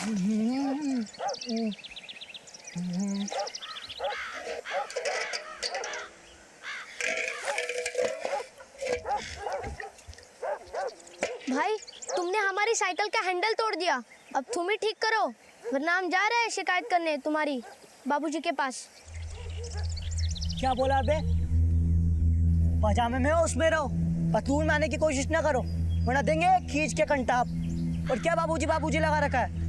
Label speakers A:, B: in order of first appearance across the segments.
A: भाई तुमने हमारी साइकिल का हैंडल तोड़ दिया, अब तुम ही ठीक करो वरना हम जा रहे हैं शिकायत करने तुम्हारी बाबूजी के पास।
B: क्या बोला बे? पजामे में हो उसमें रहो, पतलून में आने की कोशिश ना करो वरना देंगे खींच के कंटाप। और क्या बाबूजी बाबूजी लगा रखा है?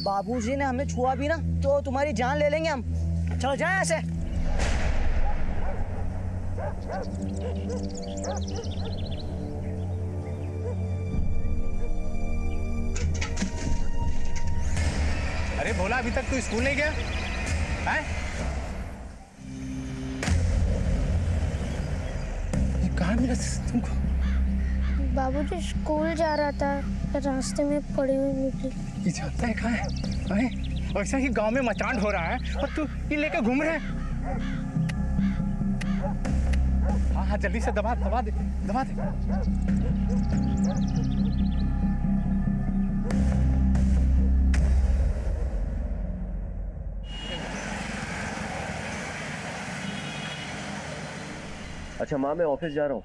B: बाबूजी ने हमें छुआ भी ना तो तुम्हारी जान ले लेंगे हम। चलो जाए ऐसे।
C: अरे भोला, अभी तक तू स्कूल नहीं गया है? ये कहाँ मिला तुमको?
A: बाबूजी स्कूल जा रहा था, रास्ते में पड़ी हुई निकली।
C: ये जानता है कहाँ है? ऐसा ही गांव में मचान हो रहा है और तू ये लेकर घूम रहे है। हाँ हाँ, जल्दी से दबा दे, दबा दे।
D: अच्छा माँ, मैं ऑफिस जा रहा हूँ।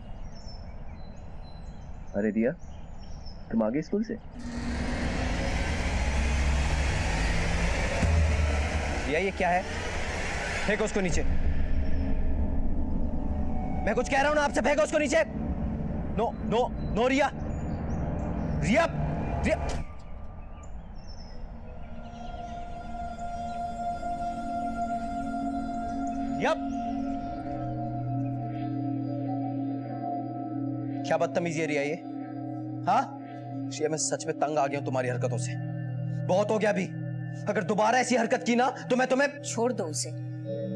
D: अरे दिया, तुम आ गई स्कूल से?
E: दिया, ये क्या है? फेंको उसको नीचे। मैं कुछ कह रहा हूं ना आपसे, फेंको उसको नीचे। नो नो नो रिया, रिया रिया। रिया, क्या बदतमीजी है रिया ये? हाँ रिया, मैं सच में तंग आ गया हूं तुम्हारी हरकतों से। बहुत हो गया अभी। अगर दोबारा ऐसी हरकत की ना तो मैं तुम्हें।
F: छोड़ दो उसे,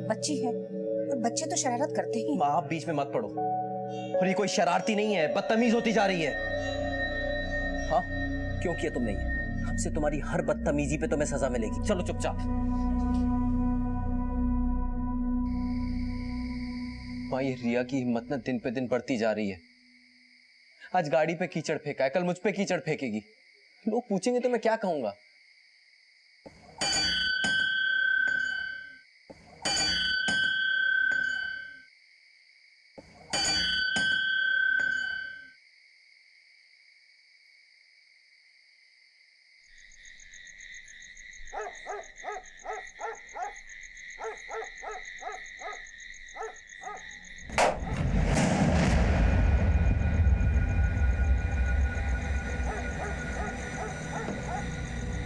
F: बच्ची है और बच्चे तो शरारत करते ही।
E: माँ, आप बीच में मत पड़ो। और ये कोई शरारती नहीं है, बदतमीज होती जा रही है। हाँ, क्यों किया तुमने ये? हमसे तुम्हारी हर बदतमीजी पे तुम्हें सजा मिलेगी। चलो चुपचाप। माँ, ये रिया की हिम्मत ना दिन पे दिन बढ़ती जा रही है। आज गाड़ी पे कीचड़ फेंका है, कल मुझ पे कीचड़ फेंकेगी। लोग पूछेंगे तो मैं क्या कहूंगा?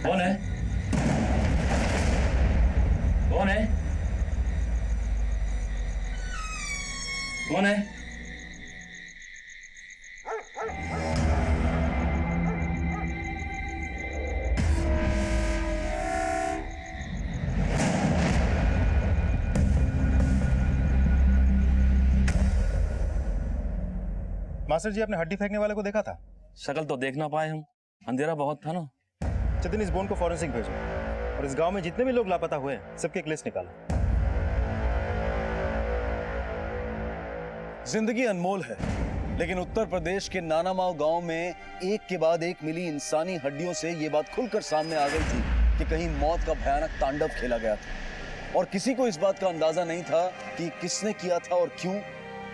G: कौन है? कौन है? कौन है?
C: मास्टर जी, आपने हड्डी फेंकने वाले को देखा था?
G: शक्ल तो देख ना पाए हम, अंधेरा बहुत था ना।
C: चेतन, इस बोन को फॉरेंसिक भेजो और इस गांव में जितने भी लोग लापता हुए हैं सबकी एक लिस्ट निकालो।
H: जिंदगी अनमोल है, लेकिन उत्तर प्रदेश के नानामाव गांव में एक के बाद एक मिली इंसानी हड्डियों से ये बात खुलकर सामने आ गई थी कि कहीं मौत का भयानक तांडव खेला गया था और किसी को इस बात का अंदाजा नहीं था कि किसने किया था और क्यों,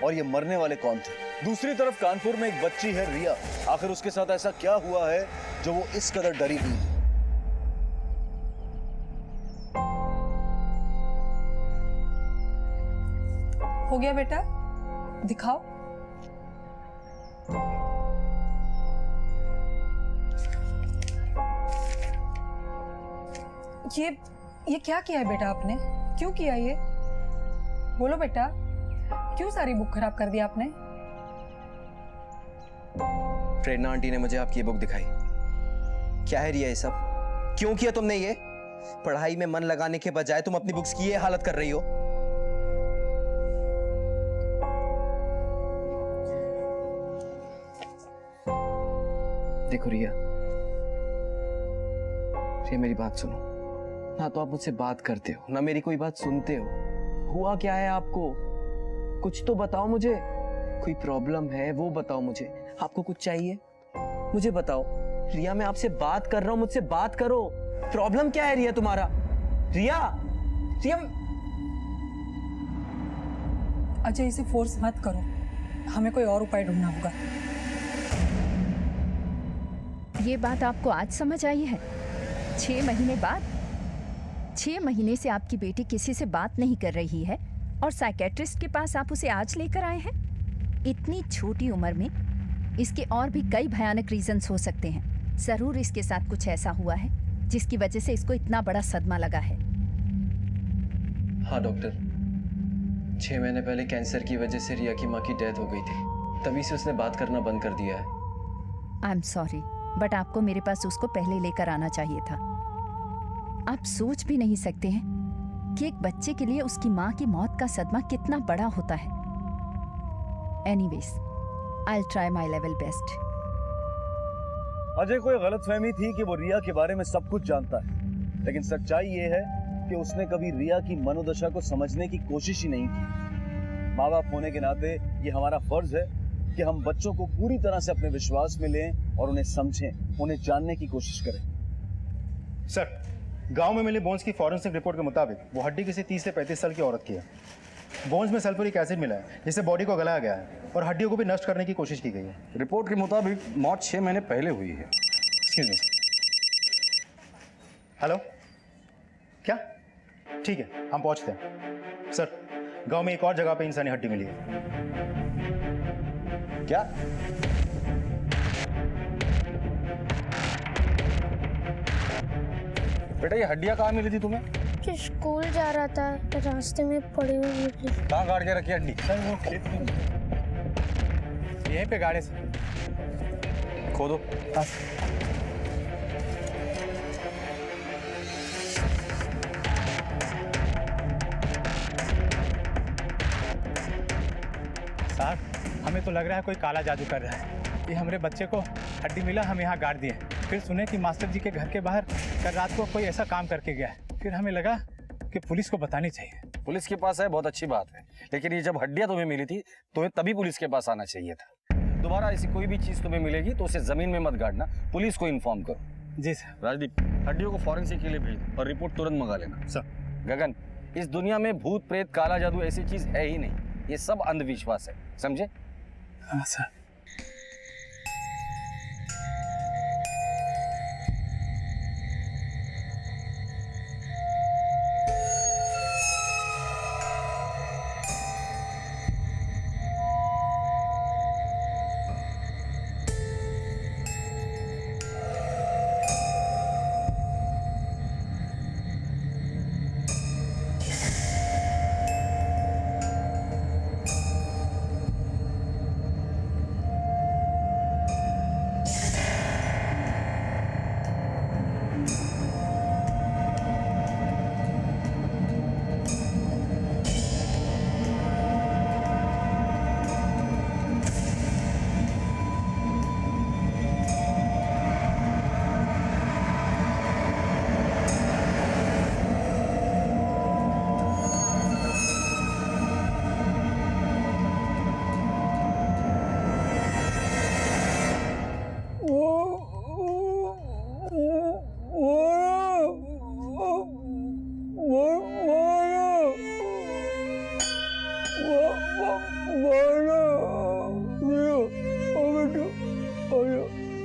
H: और ये मरने वाले कौन थे। दूसरी तरफ कानपुर में एक बच्ची है रिया। आखिर उसके साथ ऐसा क्या हुआ है जो वो इस कदर डरी हुई है?
F: हो गया बेटा, दिखाओ। ये क्या किया है बेटा आपने? क्यों किया ये? बोलो बेटा, क्यों सारी बुक खराब कर दी आपने?
E: प्रेरणा आंटी ने मुझे आपकी ये बुक दिखाई। क्या है रिया ये सब? क्यों किया तुमने ये? पढ़ाई में मन लगाने के बजाय तुम अपनी बुक्स की ये हालत कर रही हो। देखो रिया, मेरी बात सुनो ना। तो आप मुझसे बात करते हो ना मेरी कोई बात सुनते हो। हुआ क्या है आपको? कुछ तो बताओ मुझे। कोई प्रॉब्लम है वो बताओ मुझे। आपको कुछ चाहिए मुझे बताओ। रिया, मैं आपसे बात कर रहा हूं, मुझसे बात करो। प्रॉब्लम क्या है रिया तुम्हारा? रिया, रिया,
F: अजय इसे फोर्स मत करो, हमें कोई और उपाय ढूंढना होगा।
I: ये बात आपको आज समझ आई है? 6 महीने बाद? 6 महीने से आपकी बेटी किसी से बात नहीं कर रही है और साइकेट्रिस्ट के पास आप उसे आज लेकर आए हैं? इतनी छोटी उम्र में इसके और भी कई भयानक रीजंस हो सकते हैं। जरूर इसके साथ कुछ ऐसा हुआ है जिसकी वजह से इसको इतना बड़ा सदमा लगा है।
E: हाँ डॉक्टर, 6 महीने पहले कैंसर की वजह से रिया की माँ की डेथ हो गई थी, तभी से उसने बात करना बंद कर दिया है।
I: आई एम सॉरी, बट आपको मेरे पास उसको पहले लेकर आना चाहिए था। आप सोच भी नहीं सकते हैं कि एक बच्चे के लिए उसकी माँ की मौत का सदमा कितना बड़ा होता है। Anyways, I will try my level best.
H: Ajay को गलतफहमी थी कि वो रिया के बारे में सब कुछ जानता है, लेकिन सच्चाई ये है कि उसने कभी रिया की मनोदशा को समझने की कोशिश ही नहीं की। माँ बाप होने के नाते ये हमारा फर्ज है कि हम बच्चों को पूरी तरह से अपने विश्वास में लें और उन्हें समझें, उन्हें जानने की कोशिश करें।
C: सर, गांव में मिले बोन्स की फॉरेंसिक रिपोर्ट के मुताबिक वो हड्डी किसी 30 से 35 साल की औरत की है। बोन्स में सल्फ्यूरिक एसिड मिला है जिससे बॉडी को गलाया गया है और हड्डियों को भी नष्ट करने की कोशिश की गई है।
H: रिपोर्ट के मुताबिक मौत 6 महीने पहले हुई है।
C: Excuse me. हेलो, क्या? ठीक है, हम पहुंचते हैं। सर, गांव में एक और जगह पे इंसानी हड्डी मिली है।
H: क्या? बेटा, ये हड्डियां कहाँ मिली थी तुम्हें?
A: कि स्कूल जा रहा था, रास्ते में पड़ी हुई निकली।
H: कहाँ गाड़ के रखी हड्डी?
C: सर, वो खेत में यहीं पे गाड़े से
H: खोदो।
C: सर, हमें तो लग रहा है कोई काला जादू कर रहा है। ये हमारे बच्चे को हड्डी मिला, हम यहाँ गाड़ दिए। फिर सुने कि मास्टर जी के घर के बाहर कल रात को कोई ऐसा काम करके गया है। फिर हमें लगा कि पुलिस को बतानी चाहिए।
H: पुलिस के पास है, बहुत अच्छी बात है, लेकिन ये जब हड्डियां तुम्हें मिली थी तुम्हें तभी पुलिस के पास आना चाहिए था। दोबारा ऐसी कोई भी चीज तुम्हें मिलेगी तो उसे जमीन में मत गाड़ना, पुलिस को इन्फॉर्म करो।
C: जी सर।
H: राजदीप, हड्डियों को फॉरेंसिक के लिए भेज दो और रिपोर्ट तुरंत मंगा लेना।
C: सर।
H: गगन, इस दुनिया में भूत प्रेत काला जादू ऐसी चीज है ही नहीं, ये सब अंधविश्वास है, समझे?
C: हाँ सर।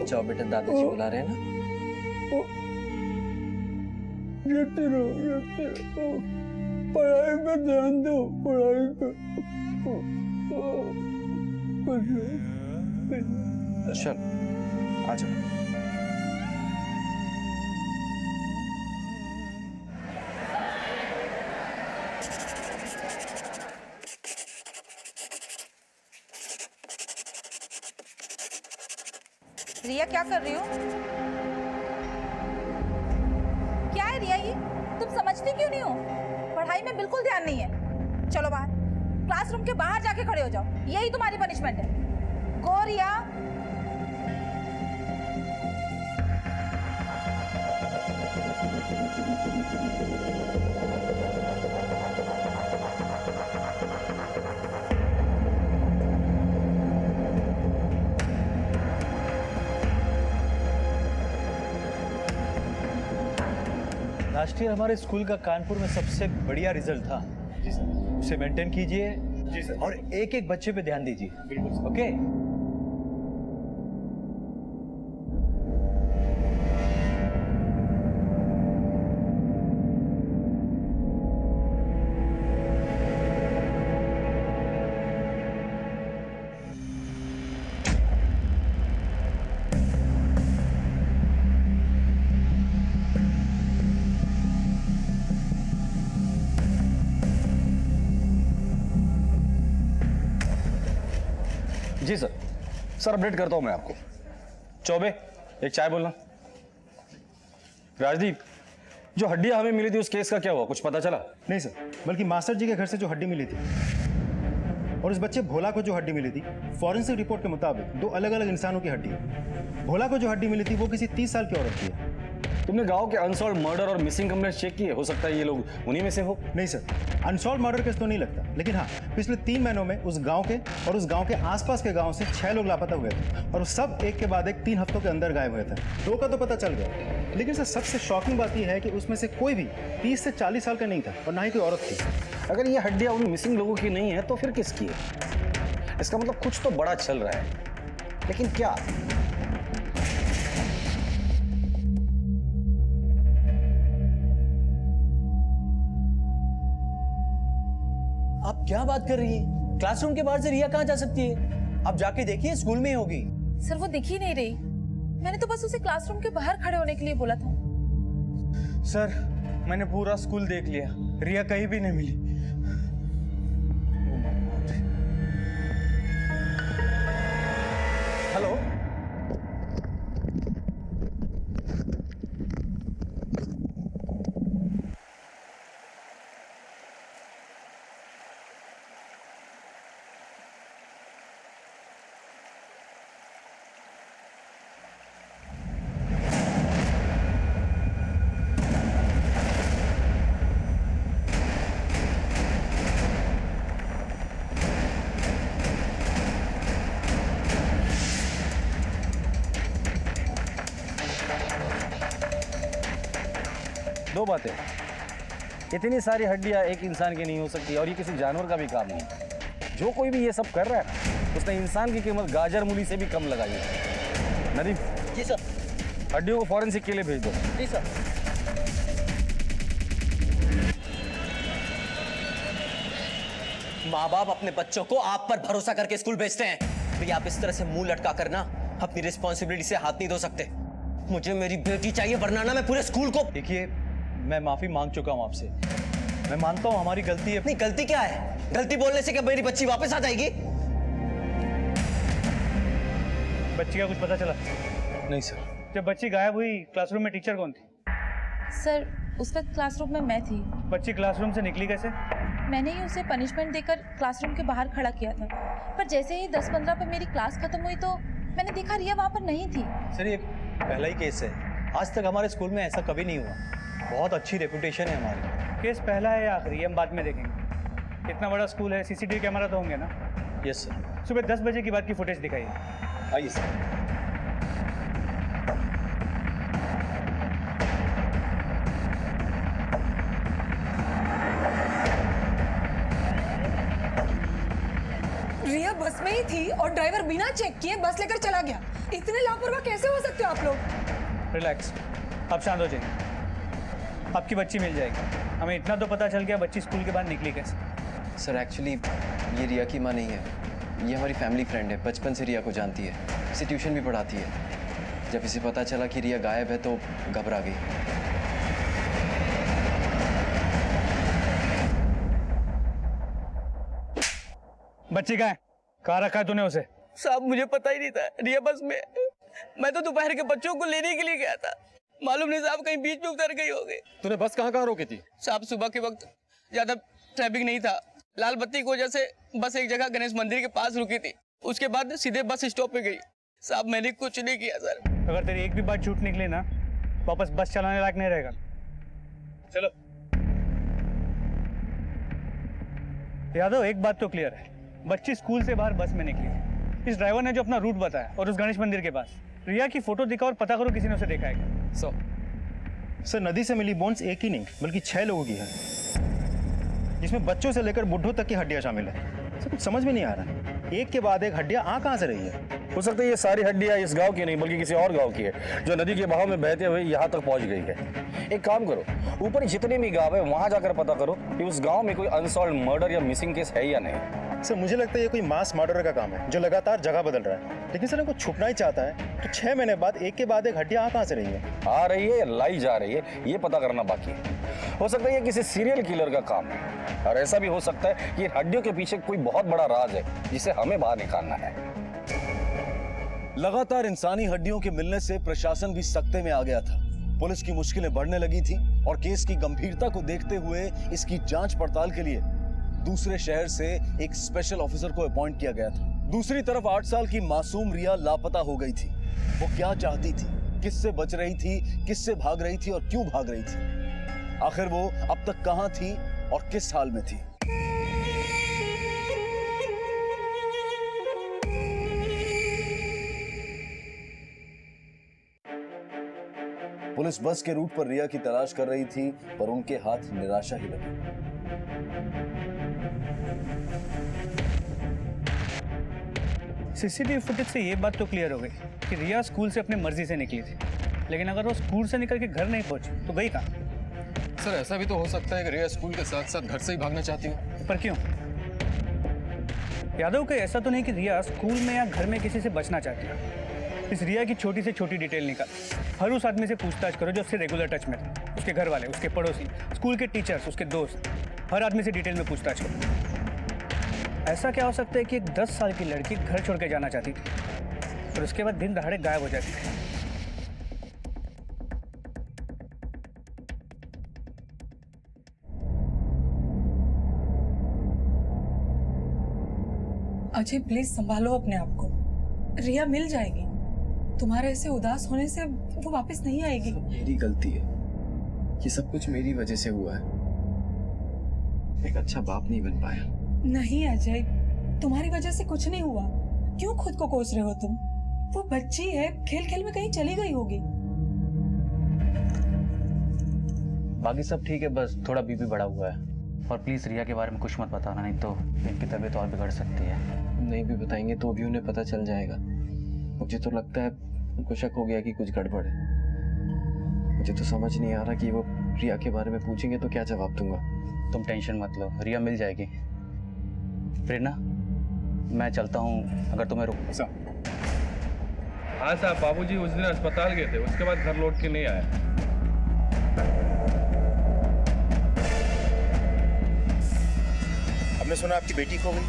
E: जाओ बेटा, दादाजी बुला रहे हैं ना।
B: पढ़ाई पे ध्यान दो, पढ़ाई पे।
E: चल, आ जाओ।
J: रिया, क्या कर रही हो? क्या है रिया ये? तुम समझती क्यों नहीं हो? पढ़ाई में बिल्कुल ध्यान नहीं है। चलो बाहर, क्लासरूम के बाहर जाके खड़े हो जाओ, यही तुम्हारी पनिशमेंट है। गो रिया।
C: लास्ट ईयर हमारे स्कूल का कानपुर में सबसे बढ़िया रिजल्ट था। जी सर। उसे मेंटेन कीजिए। जी सर। और एक एक बच्चे पे ध्यान दीजिए। बिल्कुल। ओके।
H: जी सर। सर अपडेट करता हूं मैं आपको।
G: चौबे, एक चाय बोलना। राजदीप, जो हड्डियां हमें मिली थी उस केस का क्या हुआ, कुछ पता चला?
C: नहीं सर, बल्कि मास्टर जी के घर से जो हड्डी मिली थी और उस बच्चे भोला को जो हड्डी मिली थी, फॉरेंसिक रिपोर्ट के मुताबिक दो अलग अलग इंसानों की हड्डी है। भोला को जो हड्डी मिली थी वो किसी 30 साल की औरत की है।
G: तुमने गांव के अनसॉल्व मर्डर और मिसिंग कंप्लेंट चेक किए? हो सकता है ये लोग उन्हीं में से हो।
C: नहीं सर, अनसॉल्व मर्डर केस तो नहीं लगता, लेकिन हाँ, पिछले 3 महीनों में उस गांव के और उस गांव के आसपास के गांव से 6 लोग लापता हुए थे और सब एक के बाद एक 3 हफ्तों के अंदर गायब हुए थे। 2 का तो पता चल गया, लेकिन सर सबसे शॉकिंग बात यह है कि उसमें से कोई भी 30 से 40 साल का नहीं था और ना ही कोई औरत थी।
G: अगर ये हड्डियां उन मिसिंग लोगों की नहीं है तो फिर किसकी है? इसका मतलब कुछ तो बड़ा चल रहा है, लेकिन क्या?
B: आप क्या बात कर रही है? क्लासरूम के बाहर से रिया कहाँ जा सकती है? आप जाके देखिए, स्कूल में ही होगी।
J: सर वो दिख ही नहीं रही। मैंने तो बस उसे क्लासरूम के बाहर खड़े होने के लिए बोला था।
C: सर मैंने पूरा स्कूल देख लिया, रिया कहीं भी नहीं मिली।
H: हेलो।
G: दो बातें, इतनी सारी हड्डियां एक इंसान की नहीं हो सकती और ये किसी जानवर का भी काम नहीं। जो कोई भी ये सब कर रहा है उसने इंसान की कीमत गाजर मूली से भी कम लगाई है। नदीम।
B: जी सर।
G: हड्डियों को फॉरेंसिक के लिए भेज दो।
B: जी सर।
K: माँ बाप अपने बच्चों को आप पर भरोसा करके स्कूल भेजते हैं, तो आप इस तरह से मुंह लटका कर ना अपनी रिस्पॉन्सिबिलिटी से हाथ नहीं धो सकते। मुझे मेरी बेटी चाहिए, वरना ना मैं पूरे स्कूल को।
C: देखिए, मैं माफी मांग चुका हूं आपसे। मैं मानता हूं हमारी गलती है।
K: नहीं, गलती क्या है? गलती बोलने से क्या मेरी बच्ची वापस आ जाएगी?
C: बच्ची का कुछ पता चला?
G: नहीं सर।
C: जब बच्ची गायब हुई क्लासरूम में टीचर कौन थी?
J: सर उस वक्त क्लासरूम में मैं थी।
C: बच्ची क्लासरूम से निकली कैसे?
J: मैंने ही उसे पनिशमेंट देकर क्लासरूम के बाहर खड़ा किया था, पर जैसे ही 10-15 पे मेरी क्लास खत्म हुई तो मैंने देखा रिया वहाँ पर नहीं थी।
C: सर ये पहला ही केस है, आज तक हमारे स्कूल में ऐसा कभी नहीं हुआ। बहुत अच्छी रेपुटेशन है हमारी। केस पहला है या आखिरी, हम बाद में देखेंगे। इतना बड़ा स्कूल है, सीसीटीवी कैमरा तो होंगे ना? Yes sir. सुबह 10 बजे की बाद की फुटेज दिखाइए। आइए सर।
F: रिया बस में ही थी और ड्राइवर बिना चेक किए बस लेकर चला गया। इतने लापरवाह कैसे हो सकते हो आप लोग?
C: रिलैक्स, आप शांत हो जाइए। आपकी बच्ची मिल जाएगी। हमें इतना तो पता चल गया बच्ची स्कूल के बाद निकली कैसे।
E: सर एक्चुअली ये रिया की माँ नहीं है, ये हमारी फैमिली फ्रेंड है, बचपन से रिया को जानती है, इसे ट्यूशन भी पढ़ाती है। जब इसे पता चला कि रिया गायब है तो घबरा गई।
C: बच्ची कहाँ है? कहाँ रखा है तूने उसे?
B: साहब मुझे पता ही नहीं था रिया बस में। मैं तो दोपहर के बच्चों को लेने के लिए गया था, मालूम नहीं साहब कहीं बीच में उतर गई होगी।
G: तूने बस कहाँ रोकी थी?
B: साहब सुबह के वक्त ज्यादा ट्रैफिक नहीं था, लाल बत्ती की वजह से बस एक जगह गणेश मंदिर के पास रुकी थी, उसके बाद सीधे बस स्टॉप पे गई। साहब मैंने कुछ नहीं किया सर।
C: अगर तेरी एक भी बात झूठ निकले ना, वापस बस चलाने लायक नहीं रहेगा। चलो यादव, एक बात तो क्लियर है, बच्ची स्कूल से बाहर बस में निकली है। इस ड्राइवर ने जो अपना रूट बताया और उस गणेश मंदिर के पास, रिया की फोटो दिखा और पता करो किसी ने उसे देखा है क्या? सर नदी से मिली बोन्स एक ही नहीं बल्कि 6 लोगों की है, जिसमें बच्चों से लेकर बुढ़ों तक की हड्डियां शामिल है। सर कुछ समझ में नहीं आ रहा है, एक के बाद एक हड्डियां आ कहाँ से रही है?
G: हो सकता है ये सारी हड्डियां इस गांव की नहीं बल्कि किसी और गांव की है, जो नदी के बहाव में बहते हुए यहाँ तक पहुँच गई है। एक काम करो, ऊपर जितने भी गांव है वहाँ जाकर पता करो कि उस गांव में कोई अनसॉल्व मर्डर या मिसिंग केस है या नहीं।
C: सर मुझे लगता है ये कोई मास मर्डर का काम है जो लगातार जगह बदल रहा है। लेकिन सर अगर छुपना ही चाहता है तो 6 महीने बाद एक के बाद एक हड्डियां आ कहाँ से रही है?
G: आ रही है या लाई जा रही है ये पता करना बाकी है। हो सकता है ये किसी सीरियल किलर का काम है, और ऐसा भी हो सकता है कि हड्डियों के पीछे कोई बहुत बड़ा राज है जिसे हमें बाहर निकालना है।
H: लगातार इंसानी हड्डियों के मिलने से प्रशासन भी सकते में आ गया था। पुलिस की मुश्किलें बढ़ने लगी थी और केस की गंभीरता को देखते हुए इसकी जांच पड़ताल के लिए दूसरे शहर से एक स्पेशल ऑफिसर को अपॉइंट किया गया था। दूसरी तरफ 8 साल की मासूम रिया लापता हो गई थी। वो क्या चाहती थी, किससे बच रही थी, किससे भाग रही थी और क्यों भाग रही थी? आखिर वो अब तक कहां थी और किस हाल में थी? पुलिस बस के रूट पर रिया की तलाश कर रही थी, पर उनके हाथ निराशा ही लगी।
L: सीसीटीवी फुटेज से ये बात तो क्लियर हो गई कि रिया स्कूल से अपनी मर्जी से निकली थी, लेकिन अगर वो स्कूल से निकल के घर नहीं पहुंची तो गई कहाँ?
E: सर ऐसा भी तो हो सकता है कि रिया स्कूल के साथ साथ घर से ही भागना चाहती हो।
L: पर क्यों? यादव कहीं ऐसा तो नहीं कि रिया स्कूल में या घर में किसी से बचना चाहती है। इस रिया की छोटी से छोटी डिटेल निकाल, हर उस आदमी से पूछताछ करो जो उससे रेगुलर टच में था, उसके घर वाले, उसके पड़ोसी, स्कूल के टीचर्स, उसके दोस्त, हर आदमी से डिटेल में पूछताछ करो। ऐसा क्या हो सकता है कि एक 10 साल की लड़की घर छोड़ के जाना चाहती थी और उसके बाद दिन दहाड़े गायब हो जाती थी?
F: अजय प्लीज संभालो अपने आप को। रिया मिल जाएगी। तुम्हारे ऐसे उदास होने से वो वापस नहीं आएगी।
E: मेरी गलती है, ये सब कुछ मेरी वजह से हुआ है। एक अच्छा बाप नहीं बन पाया।
F: नहीं अजय, तुम्हारी वजह से कुछ नहीं हुआ। क्यों खुद को कोस रहे हो तुम? वो बच्ची है, खेल खेल में कहीं चली गई होगी।
M: बाकी सब ठीक है, बस थोड़ा बीपी बढ़ा हुआ है। और प्लीज रिया के बारे में कुछ मत बताना, नहीं तो इनकी तबीयत और बिगड़ सकती है।
E: नहीं भी बताएंगे तो भी उन्हें पता चल जाएगा। मुझे तो लगता है उनको शक हो गया कि कुछ गड़बड़ है। मुझे तो समझ नहीं आ रहा कि वो रिया के बारे में पूछेंगे तो क्या जवाब दूंगा।
M: तुम टेंशन मत लो, रिया मिल जाएगी। प्रेरणा मैं चलता हूँ, अगर तुम्हें रोक।
N: हाँ साहब, बाबूजी उस दिन अस्पताल गए थे, उसके बाद घर लौट के नहीं आए।
C: हमने सुना आपकी बेटी खो गई।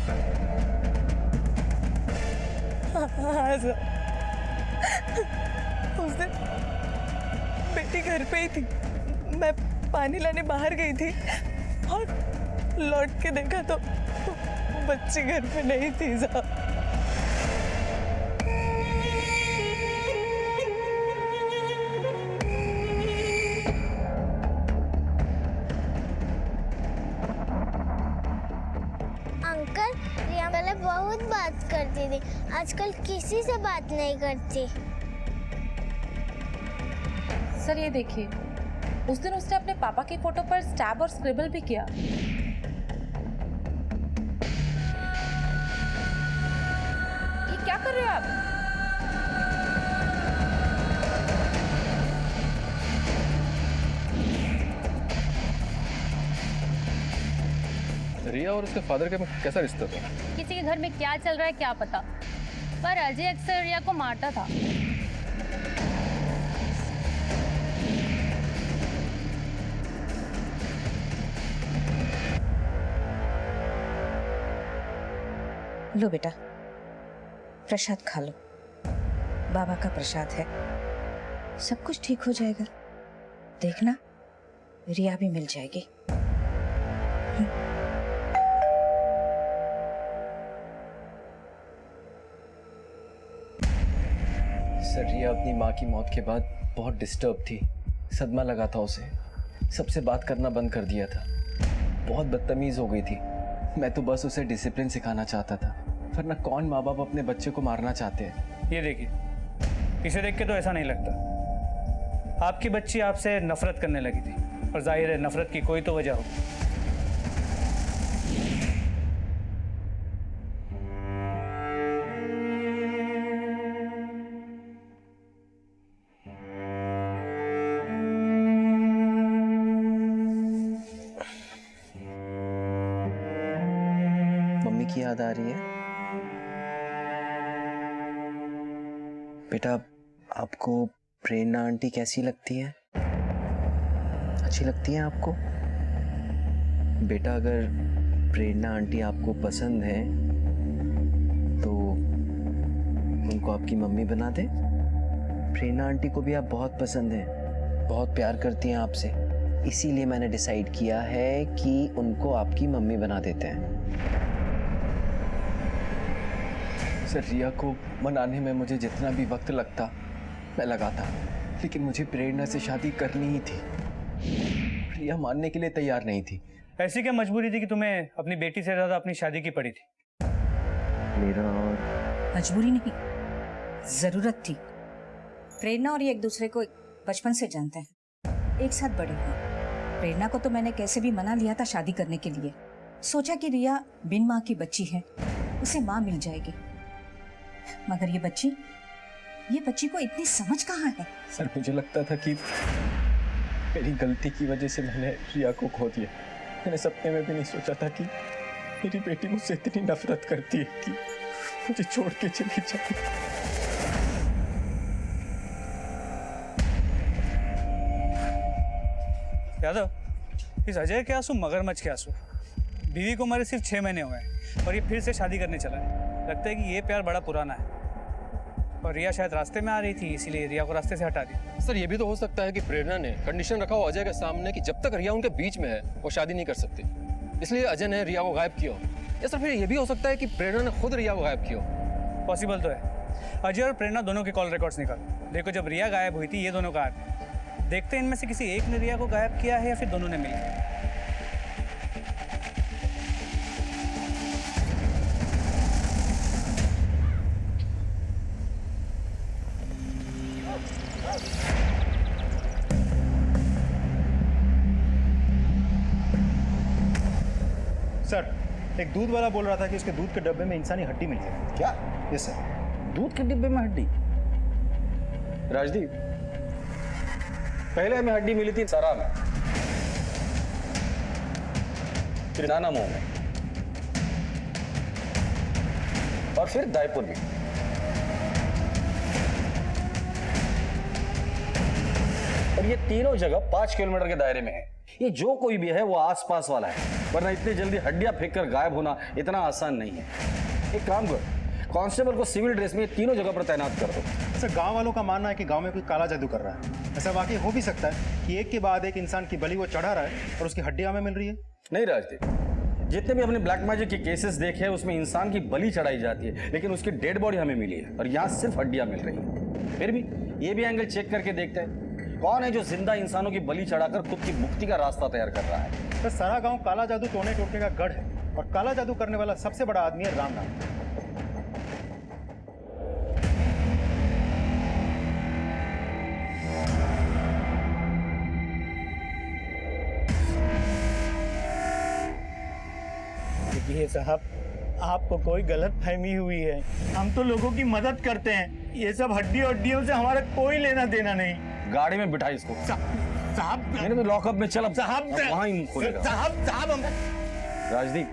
F: हाँ सर, उस दिन बेटी घर पे ही थी। मैं पानी लाने बाहर गई थी और लौट के देखा तो बच्ची घर पे नहीं थी साहब।
A: अंकल, रिया पहले बहुत बात करती थी, आजकल किसी से बात नहीं करती।
J: सर ये देखिए, उस दिन उसने अपने पापा की फोटो पर स्टैब और स्क्रिबल भी किया। ये क्या कर रहे हो आप?
N: रिया और उसके फादर का कैसा रिश्ता था?
O: किसी के घर में क्या चल रहा है क्या पता, पर अजय अक्सर रिया को मारता था।
P: लो बेटा, प्रसाद खा लो। बाबा का प्रसाद है, सब कुछ ठीक हो जाएगा। देखना, रिया भी मिल जाएगी।
E: सर रिया अपनी माँ की मौत के बाद बहुत डिस्टर्ब थी। सदमा लगा था उसे, सबसे बात करना बंद कर दिया था, बहुत बदतमीज हो गई थी। मैं तो बस उसे डिसिप्लिन सिखाना चाहता था, वरना कौन माँ बाप अपने बच्चे को मारना चाहते हैं।
L: ये देखिए, इसे देख के तो ऐसा नहीं लगता। आपकी बच्ची आपसे नफरत करने लगी थी और जाहिर है नफरत की कोई तो वजह होगी।
E: मम्मी की याद आ रही है? बेटा, आपको प्रेरणा आंटी कैसी लगती है? अच्छी लगती है आपको? बेटा, अगर प्रेरणा आंटी आपको पसंद है तो उनको आपकी मम्मी बना दे। प्रेरणा आंटी को भी आप बहुत पसंद हैं, बहुत प्यार करती हैं आपसे, इसीलिए मैंने डिसाइड किया है कि उनको आपकी मम्मी बना देते हैं। सर, रिया को मनाने में मुझे जितना भी वक्त लगता मैं लगाता, लेकिन मुझे प्रेरणा से शादी करनी ही थी। रिया मानने के लिए तैयार नहीं थी।
L: ऐसी क्या मजबूरी थी कि तुम्हें अपनी बेटी से ज्यादा अपनी शादी की पड़ी थी?
E: मेरा और
P: मजबूरी नहीं, जरूरत थी। प्रेरणा और ये एक दूसरे को बचपन से जानते हैं, एक साथ बड़े हुए। प्रेरणा को तो मैंने कैसे भी मना लिया था शादी करने के लिए। सोचा कि रिया बिन माँ की बच्ची है, उसे माँ मिल जाएगी, मगर ये बच्ची को इतनी समझ कहाँ है?
E: सर, मुझे लगता था कि मेरी गलती की वजह से मैंने रिया को खो दिया। मैंने सपने में भी नहीं सोचा था कि मेरी बेटी मुझसे इतनी नफरत करती है कि मुझे छोड़ के चली जाए।
L: यादव, इस अजय के आंसू मगरमच्छ के आंसू। बीवी को मरे सिर्फ 6 महीने हुए हैं और ये फिर से शादी करने चला है। लगता है कि ये प्यार बड़ा पुराना है और रिया शायद रास्ते में आ रही थी, इसीलिए रिया को रास्ते से हटा दिया।
E: सर, ये भी तो हो सकता है कि प्रेरणा ने कंडीशन रखा हो अजय के सामने कि जब तक रिया उनके बीच में है वो शादी नहीं कर सकती, इसलिए अजय ने रिया को गायब किया हो। या सर, फिर ये भी हो सकता है कि प्रेरणा ने खुद रिया को गायब किया हो।
L: पॉसिबल तो है। अजय और प्रेरणा दोनों के कॉल रिकॉर्ड्स निकालो। देखो, जब रिया गायब हुई थी ये दोनों कहाँ थे। देखते हैं इनमें से किसी एक ने रिया को गायब किया है या फिर दोनों ने मिलकर।
C: सर, एक दूध वाला बोल रहा था कि उसके दूध के डब्बे में इंसानी हड्डी मिली है।
G: क्या?
C: Yes sir.
G: दूध के डिब्बे में हड्डी? राजदीप, पहले हमें हड्डी मिली थी सरा में, फिर नाना मोह में, और फिर दायपुर में। और ये तीनों जगह 5 किलोमीटर के दायरे में है। ये जो कोई भी है वो आसपास वाला है, वरना इतनी जल्दी हड्डियां फेंक कर गायब होना इतना आसान नहीं है। एक काम कर, कांस्टेबल को सिविल ड्रेस में तीनों जगह पर तैनात कर दो।
C: सर, गांव वालों का मानना है कि गांव में कोई काला जादू कर रहा है। ऐसा वाकई हो भी सकता है कि एक के बाद एक इंसान की बलि वो चढ़ा रहा है और उसकी हड्डियां हमें मिल रही है।
G: नहीं राजदीप, जितने भी हमने ब्लैक मैजिक के केसेस देखे हैं उसमें इंसान की बलि चढ़ाई जाती है, लेकिन उसकी डेड बॉडी हमें मिली है और यहाँ सिर्फ हड्डियां मिल रही हैं। फिर भी ये भी एंगल चेक करके देखते हैं कौन है जो जिंदा इंसानों की बलि चढ़ाकर खुद की मुक्ति का रास्ता तैयार कर रहा है।
C: सर, सारा गांव काला जादू टोने टोटके का गढ़ है और काला जादू करने वाला सबसे बड़ा आदमी है राम नाम।
B: देखिए साहब, आपको कोई गलत फहमी हुई है। हम तो लोगों की मदद करते हैं, ये सब हड्डियों से हमारा कोई लेना देना नहीं।
G: गाड़ी में बिठा इसको।
B: साहब,
G: मैंने तो लॉकअप में चल,
B: साहब,
G: वहां ही खोलेगा।
B: साहब हम...
G: राजदीप,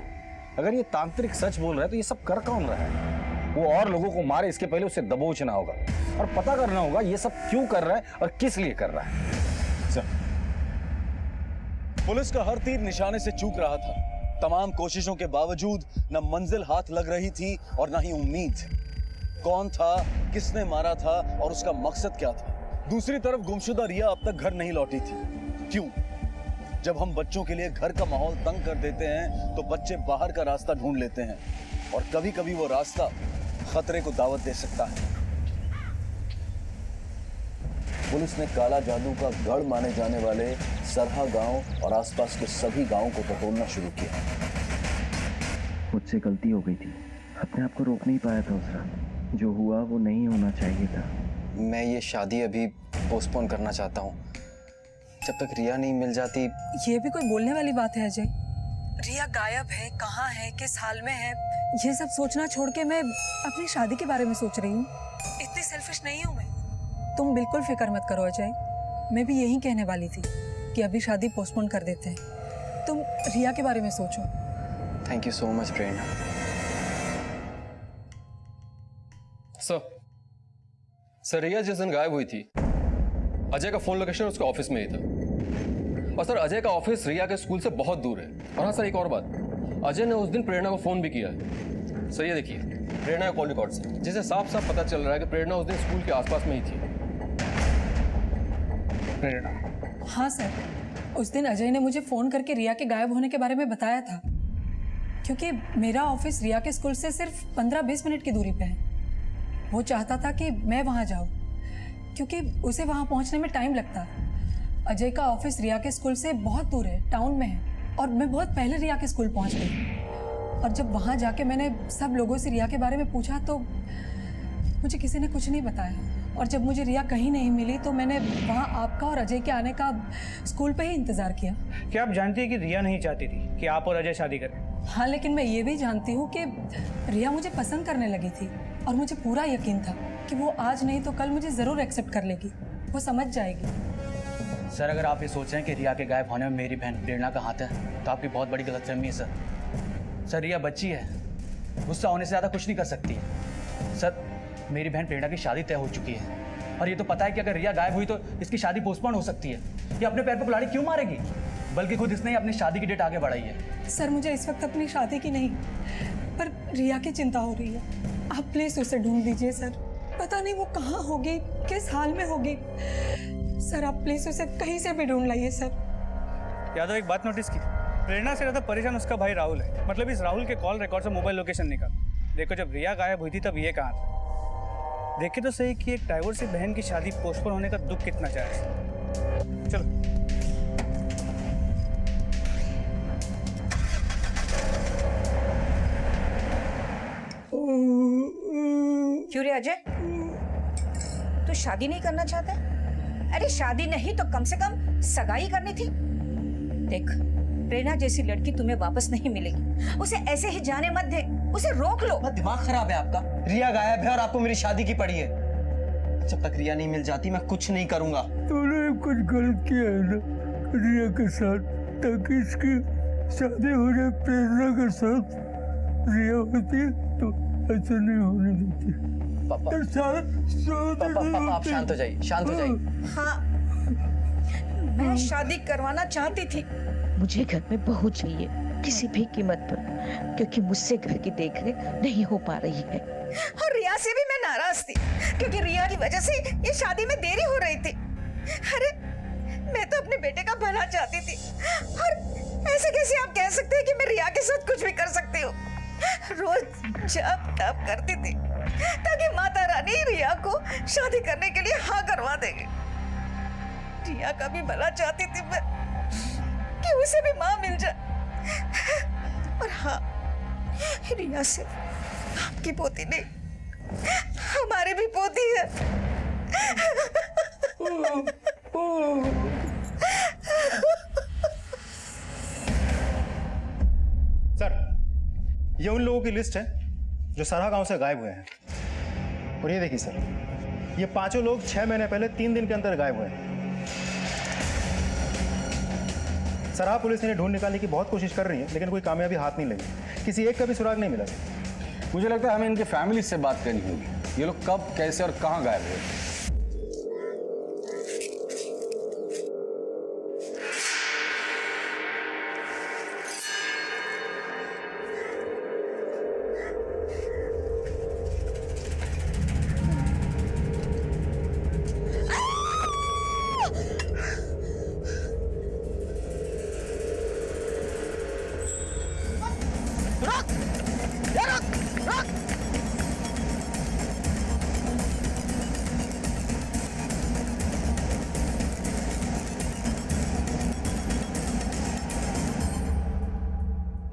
G: अगर ये तांत्रिक सच बोल रहा है तो ये सब कर कौन रहा है? वो और लोगों को मारे इसके पहले उसे दबोचना होगा और पता करना होगा ये सब क्यों कर रहा है और किस लिए कर रहा है।
H: सर, पुलिस का हर तीर निशाने से चूक रहा था। तमाम कोशिशों के बावजूद न मंजिल हाथ लग रही थी और न ही उम्मीद। कौन था, किसने मारा था और उसका मकसद क्या था? दूसरी तरफ गुमशुदा रिया अब तक घर नहीं लौटी थी। क्यों? जब हम बच्चों के लिए घर का माहौल तंग कर देते हैं तो बच्चे बाहर का रास्ता ढूंढ लेते हैं और कभी कभी वो रास्ता खतरे को दावत दे सकता है। पुलिस ने काला जादू का गढ़ माने जाने वाले सरहा गांव और आसपास के सभी गांवों को टटोलना शुरू किया।
D: मुझसे गलती हो गई थी, अपने आप को रोक नहीं पाया था उसरा। जो हुआ वो नहीं होना चाहिए था।
E: मैं ये शादी अभी पोस्टपोन करना चाहता हूँ। जब तक रिया नहीं मिल जाती।
F: ये भी कोई बोलने वाली बात है अजय? रिया गायब है, कहाँ है, किस हाल में है, ये सब सोचना छोड़ के मैं अपनी शादी के बारे में सोच रही हूँ। इतनी सेल्फिश नहीं हूँ मैं। तुम बिल्कुल फिक्र मत करो अजय, मैं भी यही कहने वाली थी कि अभी शादी पोस्टपोन कर देते हैं। तुम रिया के बारे में सोचो।
E: Thank you so much Prerna.
N: Sir Riya जिस दिन गायब हुई थी, अजय का फोन लोकेशन उसके ऑफिस में ही था। और सर अजय का ऑफिस रिया के स्कूल से बहुत दूर है। और हाँ सर, एक और बात, अजय ने उस दिन प्रेरणा को फोन भी किया है। सर ये देखिए प्रेरणा का कॉल रिकॉर्ड से, जिसे साफ साफ पता चल रहा है कि प्रेरणा उस दिन स्कूल के आसपास में ही थी।
L: प्रेरणा?
F: हाँ सर, उस दिन अजय ने मुझे फ़ोन करके रिया के गायब होने के बारे में बताया था, क्योंकि मेरा ऑफिस रिया के स्कूल से सिर्फ 15-20 मिनट की दूरी पे है। वो चाहता था कि मैं वहाँ जाऊँ, क्योंकि उसे वहाँ पहुँचने में टाइम लगता। अजय का ऑफिस रिया के स्कूल से बहुत दूर है, टाउन में है, और मैं बहुत पहले रिया के स्कूल पहुँच गई। और जब वहाँ जाके मैंने सब लोगों से रिया के बारे में पूछा तो मुझे किसी ने कुछ नहीं बताया। और जब मुझे रिया कहीं नहीं मिली तो मैंने वहाँ आपका और अजय के आने का स्कूल पे ही इंतज़ार किया।
L: क्या आप जानती हैं कि रिया नहीं चाहती थी कि आप और अजय शादी करें?
F: हाँ, लेकिन मैं ये भी जानती हूँ कि रिया मुझे पसंद करने लगी थी, और मुझे पूरा यकीन था कि वो आज नहीं तो कल मुझे ज़रूर एक्सेप्ट कर लेगी, वो समझ जाएगी।
M: सर अगर आप ये सोच रहे हैं कि रिया के गायब होने में मेरी बहन प्रेरणा का हाथ है तो आपकी बहुत बड़ी गलतफहमी है सर। रिया बच्ची है, गुस्सा होने से ज़्यादा कुछ नहीं कर सकती है। सर मेरी बहन प्रेरणा की शादी तय हो चुकी है, और ये तो पता है कि अगर रिया गायब हुई तो इसकी शादी पोस्टपोन हो सकती है। ये अपने पैर पर कुल्हाड़ी क्यों मारेगी? बल्कि खुद इसने ही अपनी शादी की डेट आगे बढ़ाई है।
F: सर मुझे इस वक्त अपनी शादी की नहीं, पर रिया की चिंता हो रही है। आप प्लीज उसे ढूंढ दीजिए सर, पता नहीं वो कहाँ होगी, किस हाल में होगी। सर आप प्लीज उसे कहीं से भी ढूंढ लाइए सर।
L: यादव एक बात नोटिस की, प्रेरणा से ज़्यादा परेशान उसका भाई राहुल है। मतलब इस राहुल के कॉल रिकॉर्ड से मोबाइल लोकेशन निकाल। देखो जब रिया गायब हुई थी तब ये कहाँ था। देखे तो सही कि एक डाइवोर्स बहन की शादी पोस्टपोन होने का दुख कितना जायज। चलो
P: क्यों रे अजय, तू शादी नहीं करना चाहता? अरे शादी नहीं तो कम से कम सगाई करनी थी। देख प्रेरणा जैसी लड़की तुम्हें वापस नहीं मिलेगी, उसे ऐसे ही जाने मत दे, उसे रोक लो।
K: दिमाग खराब है आपका? रिया गायब है और आपको मेरी शादी की पड़ी है। जब तक रिया नहीं मिल जाती मैं कुछ नहीं करूंगा।
Q: तूने कुछ गलत किया है ना रिया के साथ, ताकि इसकी शादी हो जाए प्रेरणा के साथ। रिया होती तो ऐसा नहीं होने देती।
K: पापा आप शांत हो जाइए, शांत हो जाइए।
P: हाँ मैं शादी करवाना चाहती थी।
R: मुझे घर में बहू चाहिए किसी भी कीमत पर, क्योंकि मुझसे घर की देखरेख नहीं हो पा रही है।
P: और रिया से भी मैं नाराज थी, क्योंकि रिया की वजह से ये शादी में देरी हो रही थी। अरे मैं तो अपने बेटे का भला चाहती थी, और ऐसे कैसे आप कह सकते हैं कि मैं रिया के साथ कुछ भी कर सकती हूँ? रोज जप तप करती थी ताकि माता रानी रिया को शादी करने के लिए हाँ करवा देगी। रिया का भी भला चाहती थी मैं, कि उसे भी माँ मिल जाए। और हाँ, रिया सिर्फ आपकी पोती नहीं, हमारी भी पोती है।
C: सर ये उन लोगों की लिस्ट है जो सरहा गांव से गायब हुए हैं। और ये देखिए सर, ये पांचों लोग 6 महीने पहले 3 दिन के अंदर गायब हुए हैं। सरहा पुलिस ने ढूंढ निकालने की बहुत कोशिश कर रही है, लेकिन कोई कामयाबी हाथ नहीं लगी। किसी एक का भी सुराग नहीं मिला।
G: मुझे लगता है हमें इनके फैमिली से बात करनी होगी। ये लोग कब, कैसे और कहाँ गायब हुए।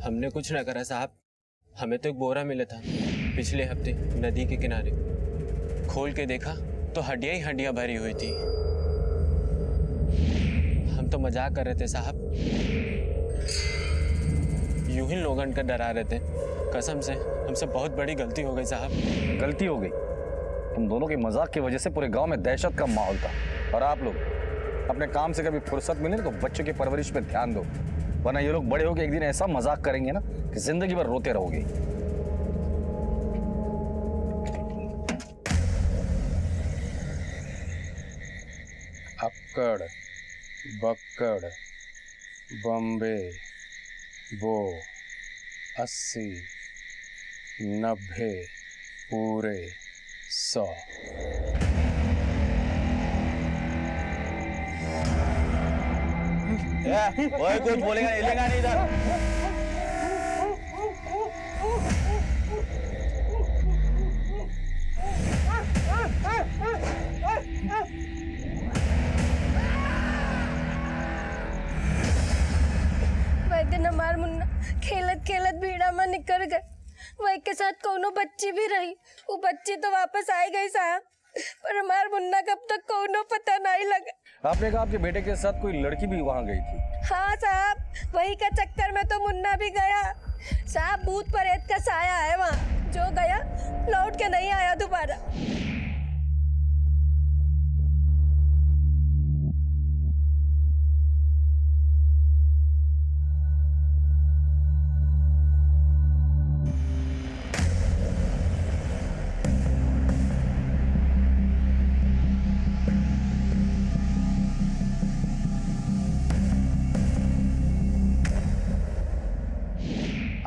K: हमने कुछ ना करा साहब, हमें तो एक बोरा मिला था पिछले हफ्ते नदी के किनारे। खोल के देखा तो हड्डियां ही हड्डियां भरी हुई थी।
S: तो मजाक कर रहे थे साहब, यूं ही लोगन का डरा रहे थे। कसम से हमसे बहुत बड़ी गलती हो गई साहब।
G: गलती हो गई? तुम दोनों की मजाक की वजह से पूरे गांव में दहशत का माहौल था। और आप लोग अपने काम से कभी फुर्सत मिले तो बच्चों की परवरिश पे ध्यान दो, वरना ये लोग बड़े होकर एक दिन ऐसा मजाक करेंगे ना कि जिंदगी भर रोते रहोगे।
S: अक्कड़ बक्कड़ बम्बे वो 80 90 पूरे 100।
G: कोई कुछ बोलेगा हिलेगा नहीं इधर।
A: दिन हमार मुन्ना खेलत खेलत भीड़ा में निकल गए। वही के साथ कोनो बच्ची भी रही। वो बच्ची तो वापस आई गई साहब, पर हमार मुन्ना कब तक कोनो पता नहीं लगा।
G: आपने कहा आपके बेटे के साथ कोई लड़की भी वहां गई थी?
A: हाँ साहब, वही का चक्कर में तो मुन्ना भी गया साहब। भूत प्रेत का साया है वहाँ, जो गया लौट के नहीं आया दोबारा।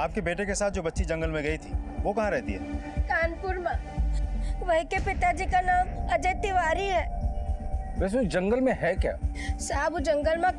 C: आपके बेटे के साथ जो बच्ची जंगल में गई थी वो कहाँ रहती है?
A: कानपुर में। वही के पिताजी का नाम अजय तिवारी है।
G: वैसे जंगल में है क्या?
A: साहब वो जंगल में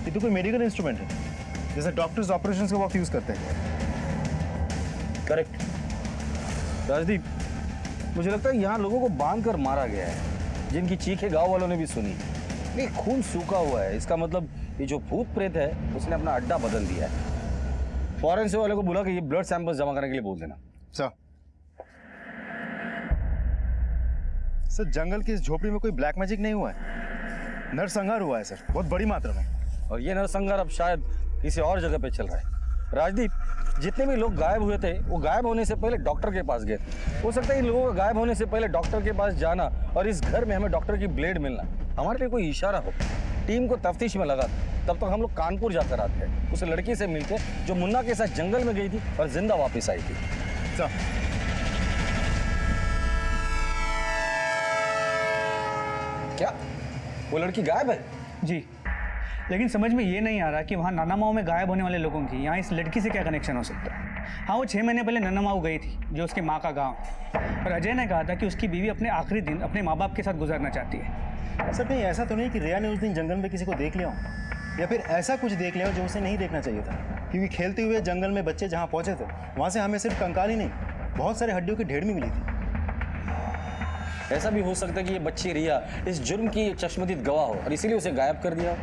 C: ये तो कोई मेडिकल इंस्ट्रूमेंट है, जैसे डॉक्टर्स ऑपरेशन के वक्त यूज करते हैं।
G: करेक्ट। राजदीप, मुझे लगता है यहाँ लोगों को बांध कर मारा गया है, जिनकी चीखें गांव वालों ने भी सुनी। ये खून सूखा हुआ है, इसका मतलब ये जो भूत प्रेत है उसने अपना अड्डा बदल दिया है। फॉरेंसिक वाले को बोला कि ये ब्लड सैंपल्स जमा करने के लिए बोल देना।
C: सर जंगल की इस झोपड़ी में कोई ब्लैक मैजिक नहीं हुआ है, नरसंहार हुआ है सर, बहुत बड़ी मात्रा में।
G: और ये नरसंहार अब शायद किसी और जगह पे चल रहा है। राजदीप, जितने भी लोग गायब हुए थे वो गायब होने से पहले डॉक्टर के पास गए। हो सकता है इन लोगों का गायब होने से पहले डॉक्टर के पास जाना और इस घर में हमें डॉक्टर की ब्लेड मिलना हमारे लिए कोई इशारा हो। टीम को तफ्तीश में लगा, तब तक हम लोग कानपुर जाकर आते हैं, उस लड़की से मिलते जो मुन्ना के साथ जंगल में गई थी और जिंदा वापस आई थी। क्या वो लड़की गायब है?
L: जी, लेकिन समझ में ये नहीं आ रहा कि वहाँ नाना माओ में गायब होने वाले लोगों की यहाँ इस लड़की से क्या कनेक्शन हो सकता है। हाँ, वो 6 महीने पहले नन्नामाऊ गई थी, जो उसकी माँ का गांव है। और अजय ने कहा था कि उसकी बीवी अपने आखिरी दिन अपने माँ बाप के साथ गुजारना चाहती है।
C: सर कहीं ऐसा तो नहीं कि रिया ने उस दिन जंगल में किसी को देख लिया हो, या फिर ऐसा कुछ देख लिया हो जो उसे नहीं देखना चाहिए था? क्योंकि खेलते हुए जंगल में बच्चे जहाँ पहुँचे थे वहाँ से हमें सिर्फ कंकाल ही नहीं, बहुत सारे हड्डियों की ढेर भी मिली थी।
G: ऐसा भी हो सकता है कि ये बच्ची रिया इस जुर्म की चश्मदीद गवाह हो और इसीलिए उसे गायब कर दिया हो।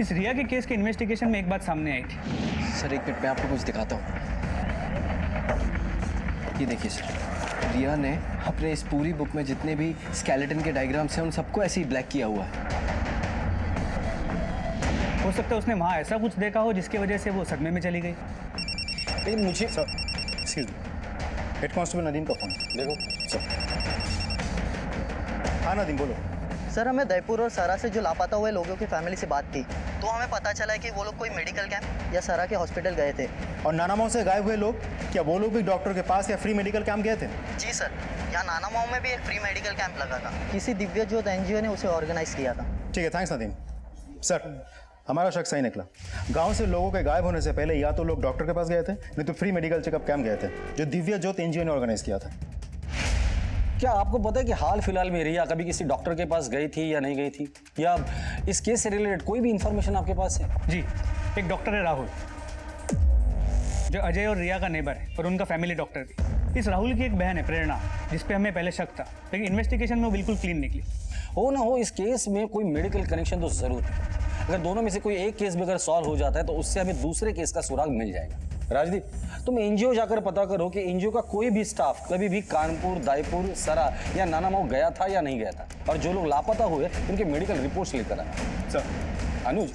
L: इस रिया के केस के इन्वेस्टिगेशन में एक बात सामने आई थी।
E: सर 1 मिनट में आपको कुछ दिखाता हूँ। ये देखिए सर, रिया ने अपने इस पूरी बुक में जितने भी स्केलेटन के डायग्राम्स हैं उन सबको ऐसे ही ब्लैक किया हुआ है।
L: हो सकता है उसने वहाँ ऐसा कुछ देखा हो जिसकी वजह से वो सदमे में चली गई।
C: लेकिन मुझे sir, excuse me, head constable Nadeem का फोन।
G: देखो
C: सर। हाँ नदीम बोलो।
B: सर, हमें दयपुर और सरा से जो लापता हुए लोगों की फैमिली से बात की तो हमें पता चला है कि वो लोग कोई मेडिकल कैंप या सरा के हॉस्पिटल गए थे।
C: और नानामाऊ से गायब हुए लोग, क्या वो लोग भी डॉक्टर के पास या फ्री मेडिकल कैंप गए थे?
B: जी सर, यहाँ नानामाऊ में भी एक फ्री मेडिकल कैंप लगा था, किसी दिव्य ज्योत NGO ने उसे ऑर्गेनाइज किया था।
C: ठीक है, थैंक्स नदीम। सर हमारा शक सही निकला। गांव से लोगों के गायब होने से पहले या तो लोग डॉक्टर के पास गए थे, नहीं तो फ्री मेडिकल चेकअप कैंप गए थे जो दिव्य ज्योत NGO ने ऑर्गेनाइज किया था।
G: क्या आपको पता है कि हाल फिलहाल में रिया कभी किसी डॉक्टर के पास गई थी या नहीं गई थी, या इस केस से रिलेटेड कोई भी इंफॉर्मेशन आपके पास है?
L: जी, एक डॉक्टर है राहुल, जो अजय और रिया का नेबर है और उनका फैमिली डॉक्टर भी। इस राहुल की एक बहन है प्रेरणा, जिस पे हमें पहले शक था, लेकिन इन्वेस्टिगेशन में वो बिल्कुल क्लीन निकली।
G: हो ना हो, इस केस में कोई मेडिकल कनेक्शन तो जरूर है। अगर दोनों में से कोई एक केस भी अगर सॉल्व हो जाता है तो उससे हमें दूसरे केस का सुराग मिल जाएगा। राजदीप, तुम NGO जाकर पता करो कि NGO का कोई भी स्टाफ कभी भी कानपुर, दायपुर, सरा या नानामाऊ गया था या नहीं गया था, और जो लोग लापता हुए उनके मेडिकल रिपोर्ट्स लेकर आना।
C: सर
G: अनुज,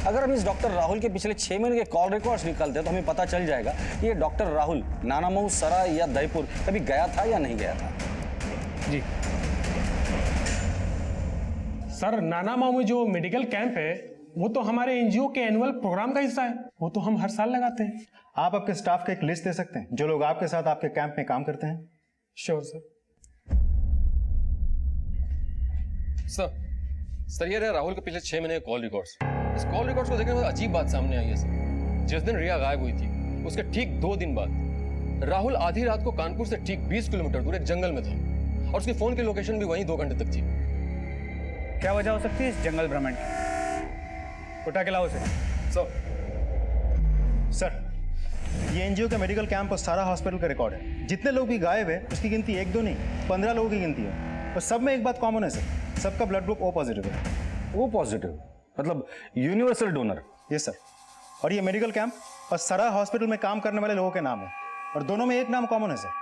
G: अगर हम इस डॉक्टर राहुल के पिछले 6 महीने के कॉल रिकॉर्ड्स निकालते हैं तो हमें पता चल जाएगा कि ये डॉक्टर राहुल नानामाऊ, सरा या दयपुर कभी गया था या नहीं गया था।
L: जी
T: सर, नानामाऊ में जो मेडिकल कैंप है वो तो हमारे NGO के एनुअल प्रोग्राम का हिस्सा है, वो तो हम हर साल लगाते हैं।
C: आप आपके स्टाफ का एक लिस्ट दे सकते हैं जो लोग आपके साथ आपके कैंप में काम करते हैं?
T: Sure sir.
N: सर ये रहे राहुल के पिछले 6 महीने के कॉल रिकॉर्ड्स। इस कॉल रिकॉर्ड्स को देखने के बाद अजीब बात सामने आई है सर। जिस दिन रिया गायब हुई थी उसके ठीक 2 दिन बाद राहुल आधी रात को कानपुर से ठीक 20 किलोमीटर दूर एक जंगल में था, और उसकी फोन की लोकेशन भी वहीं 2 घंटे तक थी।
L: क्या वजह हो सकती है इस जंगल भ्रमण की? उठा के लाओ उसे।
C: सर, ये NGO का मेडिकल कैंप और सारा हॉस्पिटल का रिकॉर्ड है। जितने लोग भी गायब है उसकी गिनती 1-2 नहीं, 15 लोगों की गिनती है, और सब में एक बात कॉमन है सर, सबका ब्लड ग्रुप O पॉजिटिव है।
G: O पॉजिटिव मतलब यूनिवर्सल डोनर?
C: Yes sir. और ये मेडिकल कैंप और सारा हॉस्पिटल में काम करने वाले लोगों के नाम है, और दोनों में एक नाम कॉमन है सर।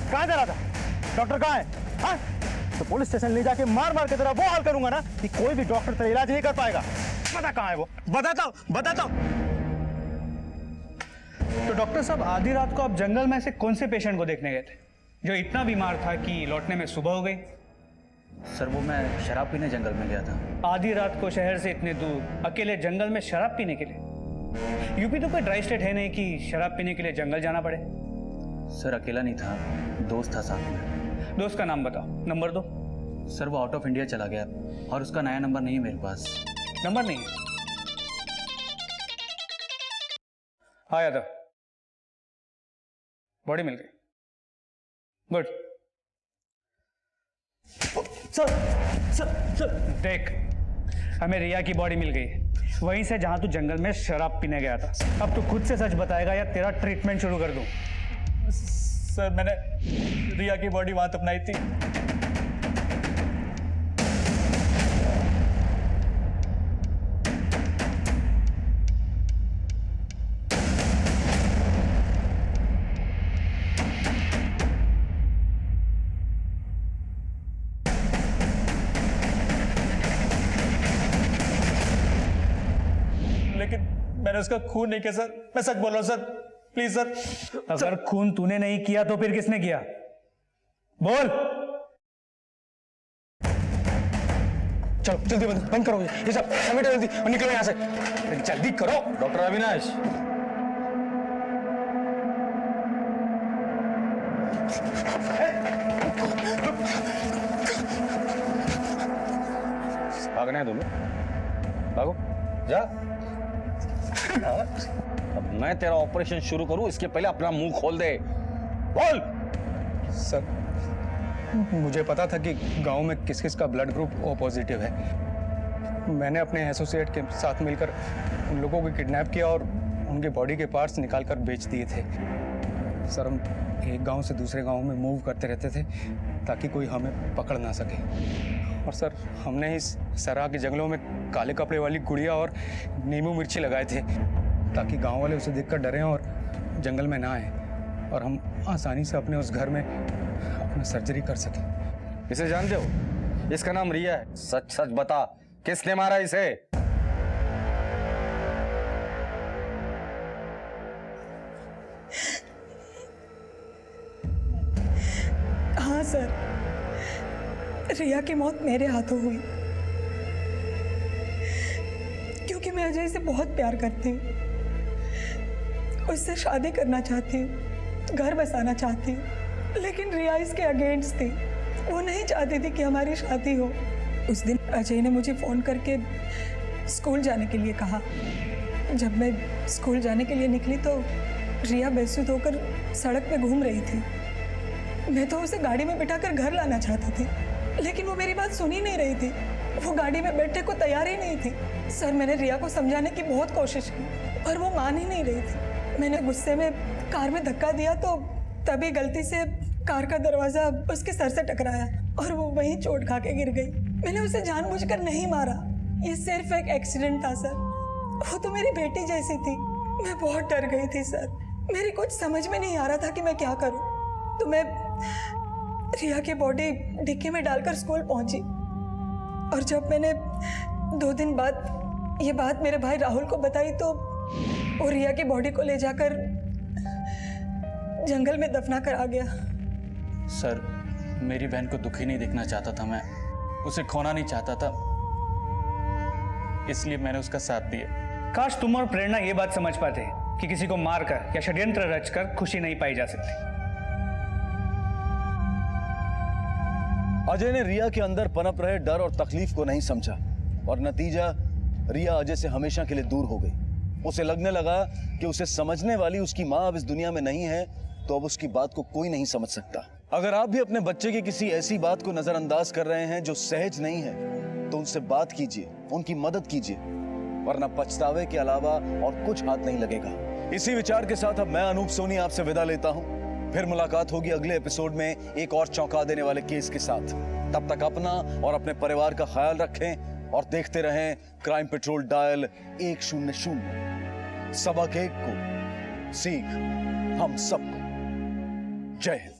C: कहाँ जा रहा था? डॉक्टर कहाँ है? हाँ? तो पुलिस स्टेशन ले जाके मार मार के तेरा वो हाल करूंगा ना कि कोई भी डॉक्टर तेरा इलाज नहीं कर पाएगा। बता कहाँ है वो? बताता हूँ।
L: तो डॉक्टर साहब, आधी रात को आप जंगल में से कौन से पेशेंट को देखने गए थे जो इतना बीमार था कि लौटने में सुबह हो गई?
M: सर, वो मैं शराब पीने जंगल में गया था।
L: आधी रात को शहर से इतने दूर अकेले जंगल में शराब पीने के लिए? यूपी तो कोई ड्राई स्टेट है नहीं कि शराब पीने के लिए जंगल जाना पड़े।
M: सर, अकेला नहीं था, दोस्त था साथ में।
L: दोस्त का नाम बताओ, नंबर दो।
M: सर, वो आउट ऑफ इंडिया चला गया और उसका नया नंबर नहीं है मेरे पास।
L: नंबर नहीं है? हाँ यादव, बॉडी मिल गई। गुड। सर देख, हमें रिया की बॉडी मिल गई है, वहीं से जहां तू जंगल में शराब पीने गया था। अब तू खुद से सच बताएगा या तेरा ट्रीटमेंट शुरू कर दूं? सर, मैंने रिया की बॉडी वहां अपनाई थी। लेकिन मैंने उसका खून नहीं किया सर, मैं सच बोल रहा हूं सर, प्लीज सर। अगर खून तूने नहीं किया तो फिर किसने किया? बोल। चलो जल्दी बंद करो ये सब, समेटो जल्दी और निकलो यहाँ से, जल्दी करो।
G: डॉक्टर अविनाश, भागना है तुम्हें? भागो, जा। अब मैं तेरा ऑपरेशन शुरू करूं इसके पहले अपना मुंह खोल दे, बोल।
L: सर, मुझे पता था कि गांव में किस किस का ब्लड ग्रुप ओ पॉजिटिव है। मैंने अपने एसोसिएट के साथ मिलकर उन लोगों को किडनैप किया और उनके बॉडी के पार्ट्स निकालकर बेच दिए थे। सर, हम एक गांव से दूसरे गांव में मूव करते रहते थे ताकि कोई हमें पकड़ ना सके। और सर, हमने इस सराह के जंगलों में काले कपड़े वाली गुड़िया और नींबू मिर्ची लगाए थे ताकि गांव वाले उसे देखकर डरें और जंगल में ना आए और हम आसानी से अपने उस घर में अपना सर्जरी कर सकें।
G: इसे जानते हो? इसका नाम रिया है। सच सच बता, किसने मारा इसे?
F: हाँ सर, रिया की मौत मेरे हाथों हुई क्योंकि मैं अजय से बहुत प्यार करती हूँ, उससे शादी करना चाहती हूँ, घर बसाना चाहती हूँ, लेकिन रिया इसके अगेंस्ट थी। वो नहीं चाहती थी कि हमारी शादी हो। उस दिन अजय ने मुझे फ़ोन करके स्कूल जाने के लिए कहा। जब मैं स्कूल जाने के लिए निकली तो रिया बेसुध होकर सड़क पे घूम रही थी। मैं तो उसे गाड़ी में बिठाकर घर लाना चाहती थी, लेकिन वो मेरी बात सुन ही नहीं रही थी। वो गाड़ी में बैठने को तैयार ही नहीं थी। सर, मैंने रिया को समझाने की बहुत कोशिश की पर वो मान ही नहीं रही थी। मैंने गुस्से में कार में धक्का दिया तो तभी गलती से कार का दरवाजा उसके सर से टकराया और वो वहीं चोट खा के गिर गई। मैंने उसे जानबूझकर नहीं मारा, ये सिर्फ एक एक्सीडेंट था सर। वो तो मेरी बेटी जैसी थी। मैं बहुत डर गई थी सर। मेरी कुछ समझ में नहीं आ रहा था कि मैं क्या करूं। तो मैं रिया की बॉडी डिक्की में डालकर स्कूल पहुंची और जब मैंने 2 दिन बाद ये बात मेरे भाई राहुल को बताई तो वो रिया की बॉडी को ले जाकर जंगल में दफना कर आ गया।
M: सर, मेरी बहन को दुखी नहीं देखना चाहता था, मैं उसे खोना नहीं चाहता था, इसलिए मैंने उसका साथ दिया।
L: काश तुम और प्रेरणा ये बात समझ पाते कि किसी को मारकर या षड्यंत्र रचकर खुशी नहीं पाई जा सकती।
H: अजय ने रिया के अंदर पनप रहे डर और तकलीफ को नहीं समझा और नतीजा रिया अजय से हमेशा के लिए दूर हो गई। उसे लगने लगा कि उसे समझने वाली उसकी माँ अब इस दुनिया में नहीं है, तो अब उसकी बात को कोई नहीं समझ सकता। अगर आप भी अपने बच्चे की किसी ऐसी बात को नजरअंदाज कर रहे हैं जो सहज नहीं है, तो उनसे बात कीजिए, उनकी मदद कीजिए, वरना पछतावे के अलावा और कुछ हाथ नहीं लगेगा। इसी विचार के साथ अब मैं अनूप सोनी आपसे विदा लेता हूं। फिर मुलाकात होगी अगले एपिसोड में एक और चौंका देने वाले केस के साथ। तब तक अपना और अपने परिवार का ख्याल रखें और देखते रहें क्राइम पेट्रोल डायल 100। सबक एक को सीख हम सबको। जय हिंद।